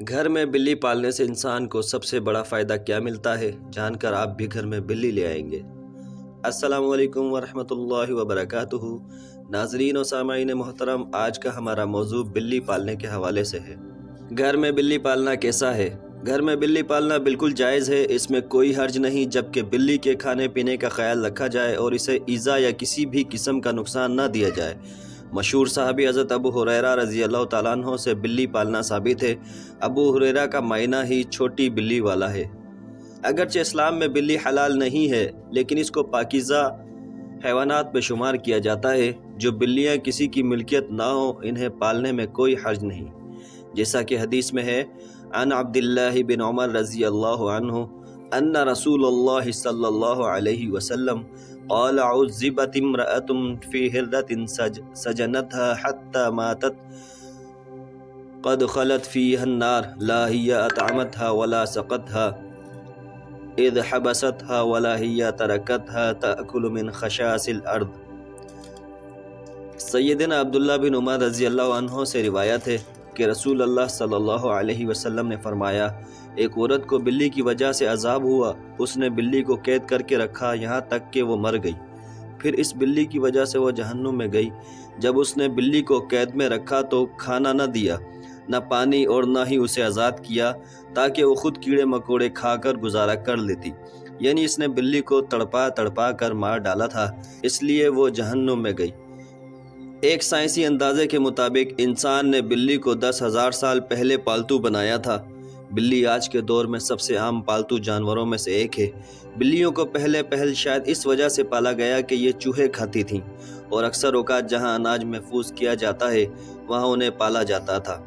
گھر میں بلی پالنے سے انسان کو سب سے بڑا فائدہ کیا ملتا ہے، جان کر آپ بھی گھر میں بلی لے آئیں گے۔ السلام علیکم ورحمۃ اللہ وبرکاتہ۔ ناظرین و سامعین محترم، آج کا ہمارا موضوع بلی پالنے کے حوالے سے ہے۔ گھر میں بلی پالنا کیسا ہے؟ گھر میں بلی پالنا بالکل جائز ہے، اس میں کوئی حرج نہیں، جبکہ بلی کے کھانے پینے کا خیال رکھا جائے اور اسے ایذا یا کسی بھی قسم کا نقصان نہ دیا جائے۔ مشہور صحابی حضرت ابو ہریرہ رضی اللہ تعالیٰ عنہ سے بلی پالنا ثابت ہے۔ ابو ہریرہ کا معنی ہی چھوٹی بلی والا ہے۔ اگرچہ اسلام میں بلی حلال نہیں ہے، لیکن اس کو پاکیزہ حیوانات میں شمار کیا جاتا ہے۔ جو بلیاں کسی کی ملکیت نہ ہو، انہیں پالنے میں کوئی حرج نہیں، جیسا کہ حدیث میں ہے، عن عبداللہ بن عمر رضی اللہ عنہ ان رسول اللہ صلی اللہ علیہ وسلم قال عذبت امرأة في هرة سجنتها حتى ماتت قد خلت فيها النار لا هي أطعمتها ولا سقتها إذ حبستها ولا هي تركتها تأكل من خشاش الأرض۔ سیدنا عبداللہ بن عمر رضی اللہ عنہ سے روایت ہے کہ رسول اللہ صلی اللہ علیہ وسلم نے فرمایا، ایک عورت کو بلی کی وجہ سے عذاب ہوا، اس نے بلی کو قید کر کے رکھا یہاں تک کہ وہ مر گئی، پھر اس بلی کی وجہ سے وہ جہنم میں گئی۔ جب اس نے بلی کو قید میں رکھا تو کھانا نہ دیا، نہ پانی، اور نہ ہی اسے آزاد کیا تاکہ وہ خود کیڑے مکوڑے کھا کر گزارا کر لیتی، یعنی اس نے بلی کو تڑپا کر مار ڈالا تھا، اس لیے وہ جہنم میں گئی۔ ایک سائنسی اندازے کے مطابق انسان نے بلی کو 10,000 سال پہلے پالتو بنایا تھا۔ بلی آج کے دور میں سب سے عام پالتو جانوروں میں سے ایک ہے۔ بلیوں کو پہل شاید اس وجہ سے پالا گیا کہ یہ چوہے کھاتی تھیں، اور اکثر اوقات جہاں اناج محفوظ کیا جاتا ہے وہاں انہیں پالا جاتا تھا۔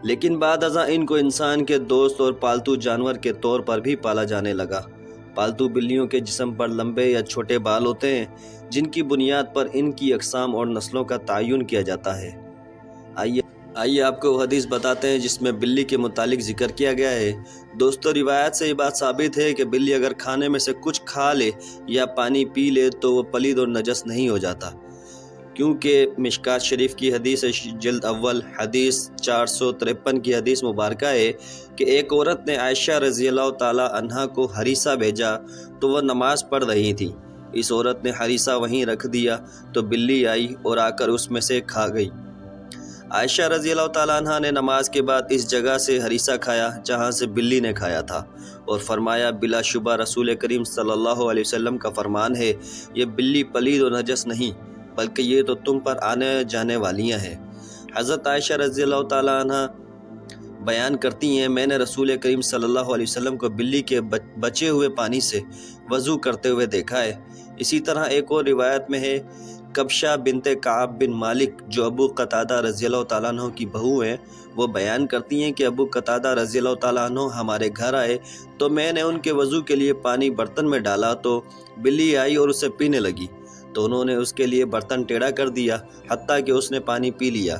لیکن بعد ازاں ان کو انسان کے دوست اور پالتو جانور کے طور پر بھی پالا جانے لگا۔ پالتو بلیوں کے جسم پر لمبے یا چھوٹے بال ہوتے ہیں، جن کی بنیاد پر ان کی اقسام اور نسلوں کا تعین کیا جاتا ہے۔ آئیے آپ کو وہ حدیث بتاتے ہیں جس میں بلی کے متعلق ذکر کیا گیا ہے۔ دوستو، روایت سے یہ بات ثابت ہے کہ بلی اگر کھانے میں سے کچھ کھا لے یا پانی پی لے تو وہ پلید اور نجس نہیں ہو جاتا، کیونکہ مشکات شریف کی حدیث جلد اول حدیث 453 کی حدیث مبارکہ ہے کہ ایک عورت نے عائشہ رضی اللہ تعالی عنہا کو ہریسہ بھیجا تو وہ نماز پڑھ رہی تھی۔ اس عورت نے ہریسہ وہیں رکھ دیا تو بلی آئی اور آ کر اس میں سے کھا گئی۔ عائشہ رضی اللہ تعالیٰ عنہ نے نماز کے بعد اس جگہ سے ہریسہ کھایا جہاں سے بلی نے کھایا تھا، اور فرمایا، بلا شبہ رسول کریم صلی اللہ علیہ وسلم کا فرمان ہے، یہ بلی پلید و نجس نہیں، بلکہ یہ تو تم پر آنے جانے والیاں ہیں۔ حضرت عائشہ رضی اللہ تعالیٰ عنہ بیان کرتی ہیں، میں نے رسول کریم صلی اللہ علیہ وسلم کو بلی کے بچے ہوئے پانی سے وضو کرتے ہوئے دیکھا ہے۔ اسی طرح ایک اور روایت میں ہے، کبشہ بنت کعب بن مالک جو ابو قتادہ رضی اللہ تعالیٰ عنہ کی بہو ہیں، وہ بیان کرتی ہیں کہ ابو قتادہ رضی اللہ تعالیٰ عنہ ہمارے گھر آئے تو میں نے ان کے وضو کے لیے پانی برتن میں ڈالا تو بلی آئی اور اسے پینے لگی، تو انہوں نے اس کے لیے برتن ٹیڑھا کر دیا حتیٰ کہ اس نے پانی پی لیا۔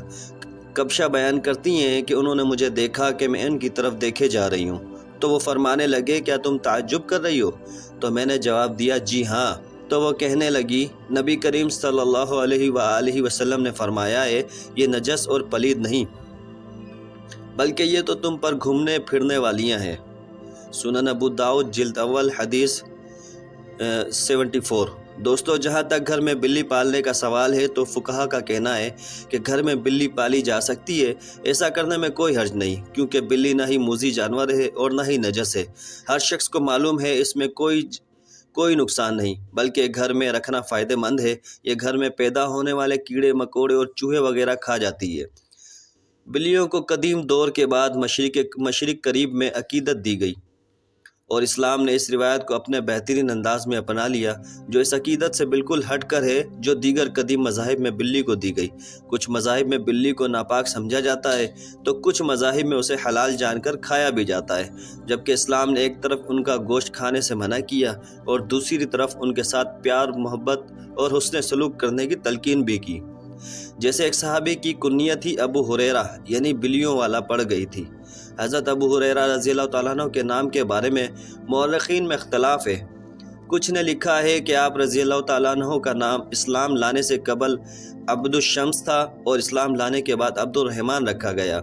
کبشہ بیان کرتی ہیں کہ انہوں نے مجھے دیکھا کہ میں ان کی طرف دیکھے جا رہی ہوں، تو وہ فرمانے لگے، کیا تم تعجب کر رہی ہو؟ تو میں نے جواب دیا، جی ہاں۔ تو وہ کہنے لگی، نبی کریم صلی اللہ علیہ وآلہ وسلم نے فرمایا ہے، یہ نجس اور پلید نہیں، بلکہ یہ تو تم پر گھومنے پھرنے والیاں ہیں۔ سنن ابو داؤد جلد اول حدیث 74۔ دوستو، جہاں تک گھر میں بلی پالنے کا سوال ہے تو فقہا کا کہنا ہے کہ گھر میں بلی پالی جا سکتی ہے، ایسا کرنے میں کوئی حرج نہیں، کیونکہ بلی نہ ہی موذی جانور ہے اور نہ ہی نجس ہے۔ ہر شخص کو معلوم ہے اس میں کوئی نقصان نہیں، بلکہ گھر میں رکھنا فائدہ مند ہے۔ یہ گھر میں پیدا ہونے والے کیڑے مکوڑے اور چوہے وغیرہ کھا جاتی ہے۔ بلیوں کو قدیم دور کے بعد مشرق قریب میں عقیدت دی گئی، اور اسلام نے اس روایت کو اپنے بہترین انداز میں اپنا لیا، جو اس عقیدت سے بالکل ہٹ کر ہے جو دیگر قدیم مذاہب میں بلی کو دی گئی۔ کچھ مذاہب میں بلی کو ناپاک سمجھا جاتا ہے تو کچھ مذاہب میں اسے حلال جان کر کھایا بھی جاتا ہے، جبکہ اسلام نے ایک طرف ان کا گوشت کھانے سے منع کیا اور دوسری طرف ان کے ساتھ پیار، محبت اور حسن سلوک کرنے کی تلقین بھی کی۔ جیسے ایک صحابی کی کنیت ہی ابو ہریرہ یعنی بلیوں والا پڑ گئی تھی۔ حضرت ابو ہریرہ رضی اللہ تعالیٰ عنہ کے نام کے بارے میں مورخین میں اختلاف ہے۔ کچھ نے لکھا ہے کہ آپ رضی اللہ تعالیٰ عنہ کا نام اسلام لانے سے قبل عبد الشمس تھا اور اسلام لانے کے بعد عبد الرحمن رکھا گیا۔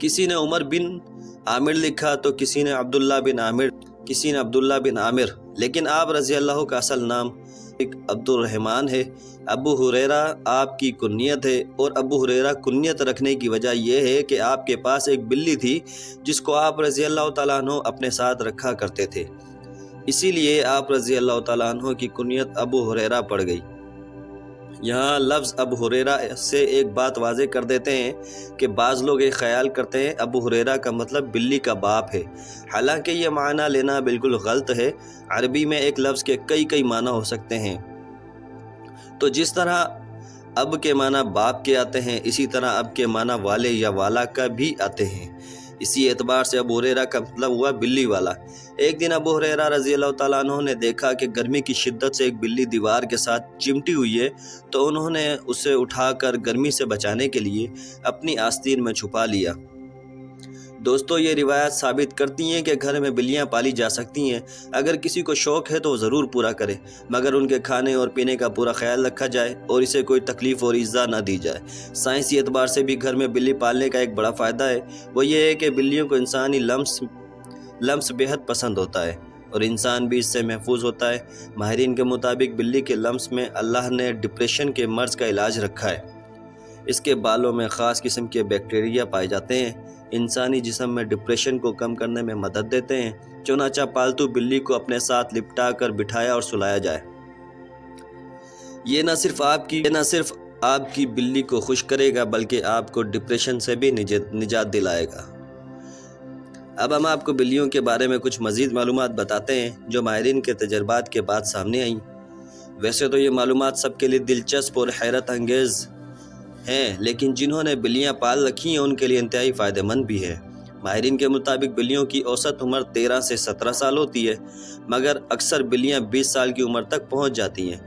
کسی نے عمر بن عامر لکھا تو کسی نے عبداللہ بن عامر، لیکن آپ رضی اللہ کا اصل نام عبد الرحمن ہے۔ ابو ہریرہ آپ کی کنیت ہے، اور ابو ہریرہ کنیت رکھنے کی وجہ یہ ہے کہ آپ کے پاس ایک بلی تھی جس کو آپ رضی اللہ تعالیٰ عنہ اپنے ساتھ رکھا کرتے تھے، اسی لیے آپ رضی اللہ تعالیٰ عنہ کی کنیت ابو ہریرہ پڑ گئی۔ یہاں لفظ ابو ہریرہ سے ایک بات واضح کر دیتے ہیں کہ بعض لوگ ایک خیال کرتے ہیں ابو ہریرہ کا مطلب بلی کا باپ ہے، حالانکہ یہ معنی لینا بالکل غلط ہے۔ عربی میں ایک لفظ کے کئی معنی ہو سکتے ہیں، تو جس طرح اب کے معنی باپ کے آتے ہیں، اسی طرح اب کے معنی والے یا والا کا بھی آتے ہیں۔ اسی اعتبار سے ابو ہریرہ کا مطلب ہوا بلی والا۔ ایک دن ابو ہریرہ رضی اللہ تعالیٰ عنہ نے دیکھا کہ گرمی کی شدت سے ایک بلی دیوار کے ساتھ چمٹی ہوئی ہے، تو انہوں نے اسے اٹھا کر گرمی سے بچانے کے لیے اپنی آستین میں چھپا لیا۔ دوستو، یہ روایات ثابت کرتی ہیں کہ گھر میں بلیاں پالی جا سکتی ہیں، اگر کسی کو شوق ہے تو وہ ضرور پورا کرے، مگر ان کے کھانے اور پینے کا پورا خیال رکھا جائے اور اسے کوئی تکلیف اور ایذا نہ دی جائے۔ سائنسی اعتبار سے بھی گھر میں بلی پالنے کا ایک بڑا فائدہ ہے، وہ یہ ہے کہ بلیوں کو انسانی لمس بہت پسند ہوتا ہے اور انسان بھی اس سے محفوظ ہوتا ہے۔ ماہرین کے مطابق بلی کے لمس میں اللہ نے ڈپریشن کے مرض کا علاج رکھا ہے۔ اس کے بالوں میں خاص قسم کے بیکٹیریا پائے جاتے ہیں، انسانی جسم میں ڈپریشن کو کم کرنے میں مدد دیتے ہیں۔ چنانچہ پالتو بلی کو اپنے ساتھ لپٹا کر بٹھایا اور سلایا جائے، یہ نہ صرف آپ کی بلی کو خوش کرے گا بلکہ آپ کو ڈپریشن سے بھی نجات دلائے گا۔ اب ہم آپ کو بلیوں کے بارے میں کچھ مزید معلومات بتاتے ہیں جو ماہرین کے تجربات کے بعد سامنے آئیں۔ ویسے تو یہ معلومات سب کے لیے دلچسپ اور حیرت انگیز ہیں، لیکن جنہوں نے بلیاں پال رکھی ہیں ان کے لیے انتہائی فائدہ مند بھی ہے۔ ماہرین کے مطابق بلیوں کی اوسط عمر 13 سے 17 سال ہوتی ہے، مگر اکثر بلیاں 20 سال کی عمر تک پہنچ جاتی ہیں۔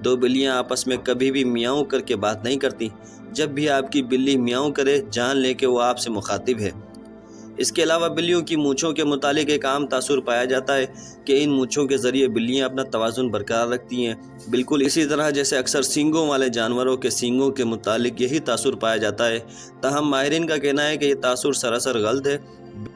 دو بلیاں آپس میں کبھی بھی میاؤں کر کے بات نہیں کرتی۔ جب بھی آپ کی بلی میاؤں کرے، جان لے کہ وہ آپ سے مخاطب ہے۔ اس کے علاوہ بلیوں کی مونچھوں کے متعلق ایک عام تاثر پایا جاتا ہے کہ ان مونچھوں کے ذریعے بلیاں اپنا توازن برقرار رکھتی ہیں، بالکل اسی طرح جیسے اکثر سینگوں والے جانوروں کے سینگوں کے متعلق یہی تاثر پایا جاتا ہے۔ تاہم ماہرین کا کہنا ہے کہ یہ تاثر سراسر غلط ہے۔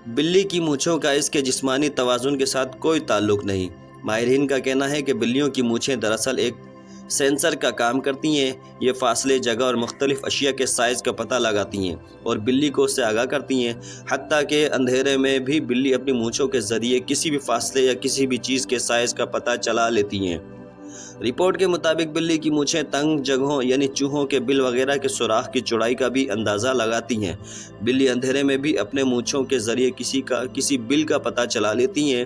بلی کی مونچھوں کا اس کے جسمانی توازن کے ساتھ کوئی تعلق نہیں۔ ماہرین کا کہنا ہے کہ بلیوں کی مونچھیں دراصل ایک سینسر کا کام کرتی ہیں، یہ فاصلے، جگہ اور مختلف اشیاء کے سائز کا پتہ لگاتی ہیں اور بلی کو اس سے آگاہ کرتی ہیں، حتیٰ کہ اندھیرے میں بھی بلی اپنی مونچھوں کے ذریعے کسی بھی فاصلے یا کسی بھی چیز کے سائز کا پتہ چلا لیتی ہیں۔ رپورٹ کے مطابق بلی کی مونچھیں تنگ جگہوں یعنی چوہوں کے بل وغیرہ کے سوراخ کی چوڑائی کا بھی اندازہ لگاتی ہیں۔ بلی اندھیرے میں بھی اپنے مونچھوں کے ذریعے کسی بل کا پتہ چلا لیتی ہیں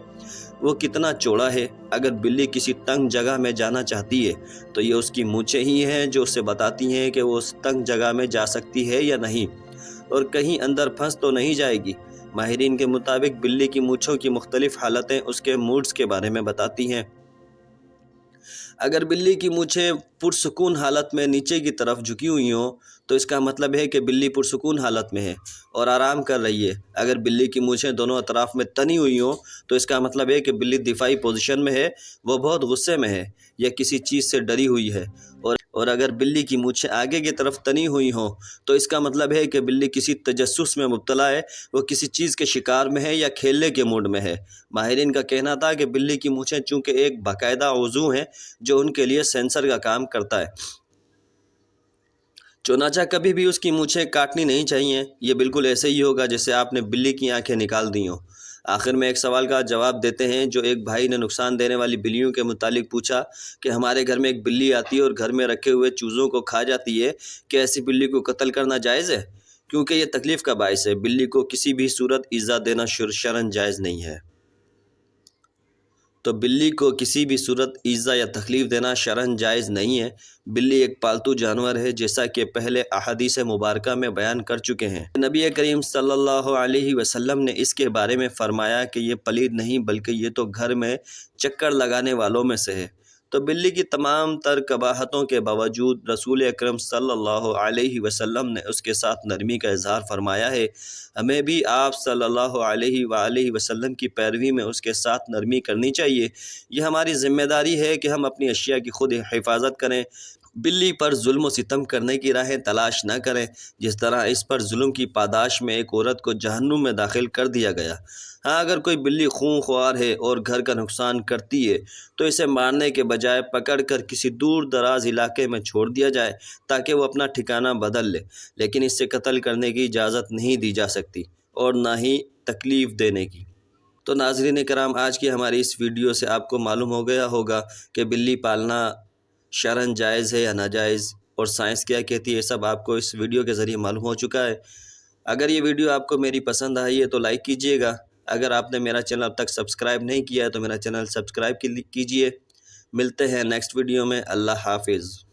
وہ کتنا چوڑا ہے۔ اگر بلی کسی تنگ جگہ میں جانا چاہتی ہے تو یہ اس کی مونچھیں ہی ہیں جو اسے بتاتی ہیں کہ وہ اس تنگ جگہ میں جا سکتی ہے یا نہیں، اور کہیں اندر پھنس تو نہیں جائے گی۔ ماہرین کے مطابق بلی کی مونچھوں کی مختلف حالتیں اس کے موڈز کے بارے میں بتاتی ہیں۔ اگر بلی کی مونچھیں پرسکون حالت میں نیچے کی طرف جھکی ہوئی ہوں تو اس کا مطلب ہے کہ بلی پرسکون حالت میں ہے اور آرام کر رہی ہے۔ اگر بلی کی مونچھیں دونوں اطراف میں تنی ہوئی ہوں تو اس کا مطلب ہے کہ بلی دفاعی پوزیشن میں ہے، وہ بہت غصے میں ہے یا کسی چیز سے ڈری ہوئی ہے، اور اگر بلی کی مونچھیں آگے کی طرف تنی ہوئی ہوں تو اس کا مطلب ہے کہ بلی کسی تجسس میں مبتلا ہے، وہ کسی چیز کے شکار میں ہے یا کھیلنے کے موڈ میں ہے۔ ماہرین کا کہنا تھا کہ بلی کی مونچھیں چونکہ ایک باقاعدہ عضو ہیں جو ان کے لیے سینسر کا کام کرتا ہے، چنانچہ کبھی بھی اس کی مونچھیں کاٹنی نہیں چاہیے۔ یہ بالکل ایسے ہی ہوگا جیسے آپ نے بلی کی آنکھیں نکال دی ہوں۔ آخر میں ایک سوال کا جواب دیتے ہیں جو ایک بھائی نے نقصان دینے والی بلیوں کے متعلق پوچھا کہ ہمارے گھر میں ایک بلی آتی ہے اور گھر میں رکھے ہوئے چوزوں کو کھا جاتی ہے، کہ ایسی بلی کو قتل کرنا جائز ہے؟ کیونکہ یہ تکلیف کا باعث ہے۔ بلی کو کسی بھی صورت ایذا دینا شرعاً جائز نہیں ہے۔ تو بلی کو کسی بھی صورت ایذا یا تکلیف دینا شرعاً جائز نہیں ہے۔ بلی ایک پالتو جانور ہے، جیسا کہ پہلے احادیث مبارکہ میں بیان کر چکے ہیں۔ نبی کریم صلی اللہ علیہ وسلم نے اس کے بارے میں فرمایا کہ یہ پلید نہیں بلکہ یہ تو گھر میں چکر لگانے والوں میں سے ہے۔ تو بلی کی تمام تر قباحتوں کے باوجود رسول اکرم صلی اللہ علیہ وسلم نے اس کے ساتھ نرمی کا اظہار فرمایا ہے۔ ہمیں بھی آپ صلی اللہ علیہ وآلہ وسلم کی پیروی میں اس کے ساتھ نرمی کرنی چاہیے۔ یہ ہماری ذمہ داری ہے کہ ہم اپنی اشیاء کی خود حفاظت کریں بلی پر ظلم و ستم کرنے کی راہیں تلاش نہ کریں، جس طرح اس پر ظلم کی پاداش میں ایک عورت کو جہنم میں داخل کر دیا گیا۔ ہاں، اگر کوئی بلی خونخوار ہے اور گھر کا نقصان کرتی ہے تو اسے مارنے کے بجائے پکڑ کر کسی دور دراز علاقے میں چھوڑ دیا جائے تاکہ وہ اپنا ٹھکانہ بدل لے، لیکن اس سے قتل کرنے کی اجازت نہیں دی جا سکتی اور نہ ہی تکلیف دینے کی۔ تو ناظرین کرام، آج کی ہماری اس ویڈیو سے آپ کو معلوم ہو گیا ہوگا کہ بلی پالنا شرعاً جائز ہے یا ناجائز، اور سائنس کیا کہتی ہے، یہ سب آپ کو اس ویڈیو کے ذریعے معلوم ہو چکا ہے۔ اگر یہ ویڈیو آپ کو میری پسند آئی ہے تو لائک کیجئے گا۔ اگر آپ نے میرا چینل اب تک سبسکرائب نہیں کیا ہے تو میرا چینل سبسکرائب کیجئے۔ ملتے ہیں نیکسٹ ویڈیو میں۔ اللہ حافظ۔